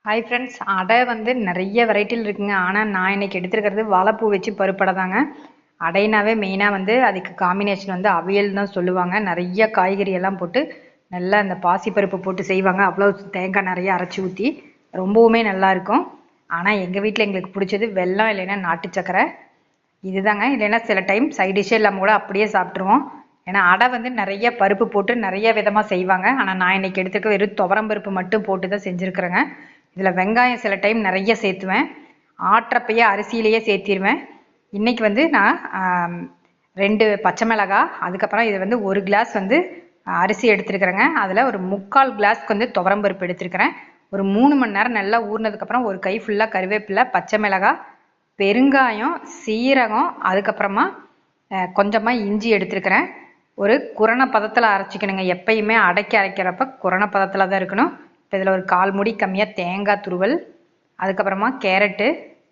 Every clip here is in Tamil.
ஹாய் ஃப்ரெண்ட்ஸ், அடை வந்து நிறைய வெரைட்டியில் இருக்குங்க. ஆனால் நான் இன்னைக்கு எடுத்துருக்கிறது வாழைப்பூ வச்சு பருப்படை தாங்க. அடைனாவே மெயினாக வந்து அதுக்கு காம்பினேஷன் வந்து அவியல் தான் சொல்லுவாங்க. நிறைய காய்கறி எல்லாம் போட்டு நல்லா அந்த பாசிப்பருப்பு போட்டு செய்வாங்க. அவ்வளோ தேங்காய் நிறைய அரைச்சி ஊற்றி ரொம்பவுமே நல்லா இருக்கும். ஆனால் எங்கள் வீட்டில் எங்களுக்கு பிடிச்சது வெல்லம் இல்லைன்னா நாட்டு சக்கரை இதுதாங்க. இல்லைன்னா சில டைம் சைட் டிஷ்ஷே இல்லாமல் கூட அப்படியே சாப்பிட்ருவோம். ஏன்னா அடை வந்து நிறைய பருப்பு போட்டு நிறைய விதமாக செய்வாங்க. ஆனால் நான் இன்னைக்கு எடுத்துக்க வெறும் துவரம் பருப்பு மட்டும் போட்டு தான் செஞ்சுருக்கிறேங்க. இதில் வெங்காயம் சில டைம் நிறைய சேர்த்துவேன். ஆட்டுறப்பையே அரிசியிலேயே சேர்த்திருவேன். இன்றைக்கி வந்து நான் 2 பச்சை மிளகாய், அதுக்கப்புறம் இது வந்து 1 கிளாஸ் வந்து அரிசி எடுத்துருக்குறேங்க. அதில் ஒரு 3/4 கிளாஸ்க்கு வந்து துவரம் பருப்பு எடுத்துருக்கிறேன். ஒரு 3 மணி நேரம் நல்லா ஊறினதுக்கப்புறம் ஒரு கை ஃபுல்லாக கருவேப்பிலை, பச்சை மிளகாய், பெருங்காயம், சீரகம், அதுக்கப்புறமா கொஞ்சமாக இஞ்சி எடுத்துருக்கிறேன். ஒரு குரண பதத்தில் அரைச்சிக்கணுங்க. எப்பயுமே அடைக்க அரைக்கிறப்ப குரண பதத்தில் தான் இருக்கணும். இப்போ இதில் ஒரு 1/4 மூடி கம்மியாக தேங்காய் துருவல், அதுக்கப்புறமா கேரட்டு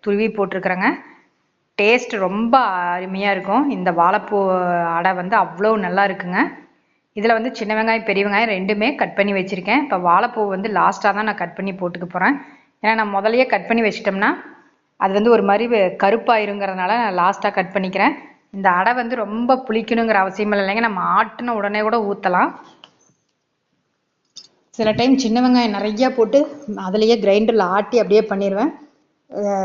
துருவி போட்டிருக்கிறேங்க. டேஸ்ட் ரொம்ப அருமையாக இருக்கும். இந்த வாழைப்பூ அடை வந்து அவ்வளோ நல்லா இருக்குங்க. இதில் வந்து சின்ன வெங்காயம் பெரிய வெங்காயம் ரெண்டுமே கட் பண்ணி வச்சுருக்கேன். இப்போ வாழைப்பூ வந்து லாஸ்ட்டாக தான் நான் கட் பண்ணி போட்டுக்க போகிறேன். ஏன்னா நான் முதலையே கட் பண்ணி வச்சிட்டோம்னா அது வந்து ஒரு மாதிரி கருப்பாயிருங்கிறதுனால நான் லாஸ்ட்டாக கட் பண்ணிக்கிறேன். இந்த அடை வந்து ரொம்ப புளிக்கணுங்கிற அவசியம் இல்லைங்க. நம்ம ஆட்டின உடனே கூட ஊற்றலாம். சில டைம் சின்ன வெங்காயம் நிறையா போட்டு அதுலேயே கிரைண்டரில் ஆட்டி அப்படியே பண்ணிடுவேன்.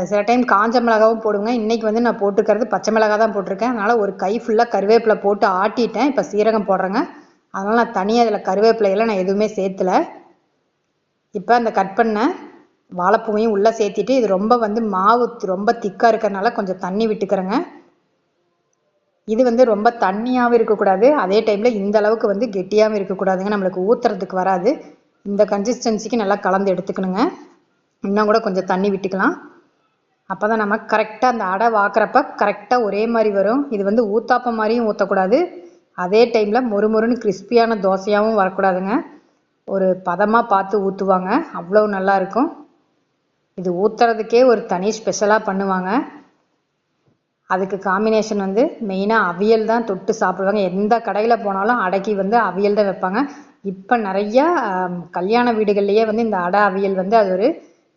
சில டைம் காஞ்ச மிளகாவும் போடுவேங்க. இன்றைக்கி வந்து நான் போட்டுக்கிறது பச்சை மிளகா தான் போட்டிருக்கேன். அதனால் ஒரு கை ஃபுல்லாக கருவேப்பிலை போட்டு ஆட்டிட்டேன். இப்போ சீரகம் போடுறேங்க. அதனால் நான் தனியாக இதில் கருவேப்பிலையெல்லாம் நான் எதுவுமே சேர்த்துல. இப்போ அந்த கட் பண்ண வாழைப்பூவையும் உள்ளே சேர்த்திட்டு, இது ரொம்ப வந்து மாவு ரொம்ப திக்காக இருக்கிறதுனால கொஞ்சம் தண்ணி விட்டுக்கிறேங்க. இது வந்து ரொம்ப தண்ணியாகவும் இருக்கக்கூடாது, அதே டைமில் இந்த அளவுக்கு வந்து கெட்டியாகவும் இருக்கக்கூடாதுங்க. நம்மளுக்கு ஊற்றுறதுக்கு வராது. இந்த கன்சிஸ்டன்சிக்கு நல்லா கலந்து எடுத்துக்கணுங்க. இன்னும் கூட கொஞ்சம் தண்ணி விட்டுக்கலாம். அப்போ தான் நம்ம கரெக்டாக அந்த அடை வாக்குறப்ப கரெக்டாக ஒரே மாதிரி வரும். இது வந்து ஊத்தாப்பம் மாதிரியும் ஊற்றக்கூடாது, அதே டைமில் மொறுமொறுன்னு கிறிஸ்பியான தோசையாகவும் வரக்கூடாதுங்க. ஒரு பதமாக பார்த்து ஊற்றுவாங்க, அவ்வளோ நல்லாயிருக்கும். இது ஊற்றுறதுக்கே ஒரு தனி ஸ்பெஷலாக பண்ணுவாங்க. அதுக்கு காம்பினேஷன் வந்து மெயினாக அவியல் தான் தொட்டு சாப்பிடுவாங்க. எந்த கடையில் போனாலும் அடைக்கு வந்து அவியல் தான் வைப்பாங்க. இப்போ நிறையா கல்யாண வீடுகள்லேயே வந்து இந்த அடை அவியல் வந்து அது ஒரு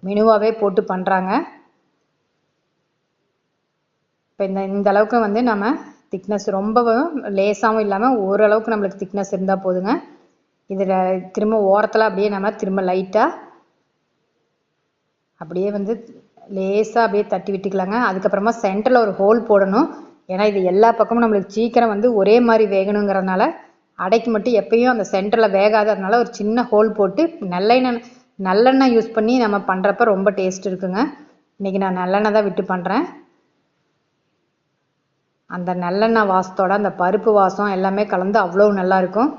மெனுவாகவே போட்டு பண்ணுறாங்க. இப்போ இந்த அளவுக்கு வந்து நம்ம திக்னஸ் ரொம்பவும் லேசாகவும் இல்லாமல் ஓரளவுக்கு நம்மளுக்கு திக்னஸ் இருந்தால் போதுங்க. இதில் திரும்ப ஓரத்தில் அப்படியே நம்ம திரும்ப லைட்டாக அப்படியே வந்து லேசாக அப்படியே தட்டி விட்டுக்கலாங்க. அதுக்கப்புறமா சென்டரில் ஒரு ஹோல் போடணும். ஏன்னா இது எல்லா பக்கமும் நம்மளுக்கு சீக்கிரம் வந்து ஒரே மாதிரி வேகணுங்கிறதுனால அடைக்கு மட்டும் எப்பயும் அந்த சென்டரில் வேகாது. அதனால ஒரு சின்ன ஹோல் போட்டு நல்லெண்ணெய் யூஸ் பண்ணி நம்ம பண்ணுறப்ப ரொம்ப டேஸ்ட் இருக்குங்க. இன்றைக்கி நான் நல்லெண்ணெய் தான் விட்டு பண்ணுறேன். அந்த நல்லெண்ணெய் வாசத்தோட அந்த பருப்பு வாசம் எல்லாமே கலந்து அவ்வளோ நல்லாயிருக்கும்.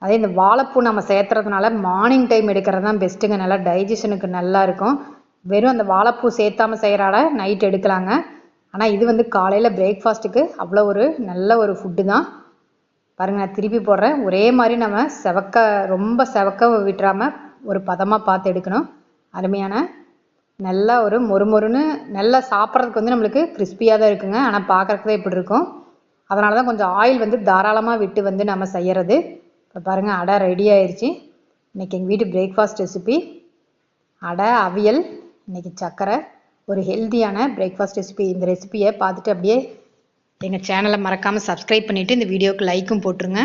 அதே இந்த வாழைப்பூ நம்ம சேர்த்துறதுனால மார்னிங் டைம் எடுக்கிறது தான் பெஸ்ட்டுங்க. நல்லா டைஜஷனுக்கு நல்லா இருக்கும். வெறும் அந்த வாழைப்பூ சேர்த்தாமல் செய்கிறாட நைட் எடுக்கலாங்க. ஆனால் இது வந்து காலையில் பிரேக்ஃபாஸ்ட்டுக்கு அவ்வளோ ஒரு நல்ல ஒரு ஃபுட்டு தான். பாருங்கள், நான் திருப்பி போடுறேன். ஒரே மாதிரி நம்ம ரொம்ப செவக்க விட்டுறாமல் ஒரு பதமாக பார்த்து எடுக்கணும். அருமையான நல்லா ஒரு மொறுமொறுன்னு நல்லா சாப்பிட்றதுக்கு வந்து நம்மளுக்கு கிறிஸ்பியாக தான் இருக்குங்க. ஆனால் பார்க்குறதுக்கு தான் இப்படி இருக்கும். அதனால தான் கொஞ்சம் ஆயில் வந்து தாராளமாக விட்டு வந்து நம்ம செய்கிறது. இப்போ பாருங்கள், அடை ரெடி ஆயிடுச்சு. இன்றைக்கி எங்கள் வீட்டு பிரேக்ஃபாஸ்ட் ரெசிபி அடை அவியல், இன்றைக்கி சக்கரை, ஒரு ஹெல்த்தியான பிரேக்ஃபாஸ்ட் ரெசிபி. இந்த ரெசிபியை பார்த்துட்டு அப்படியே எங்கள் சேனலை மறக்காமல் சப்ஸ்கிரைப் பண்ணிவிட்டு இந்த வீடியோவுக்கு லைக்கும் போட்டுருங்க.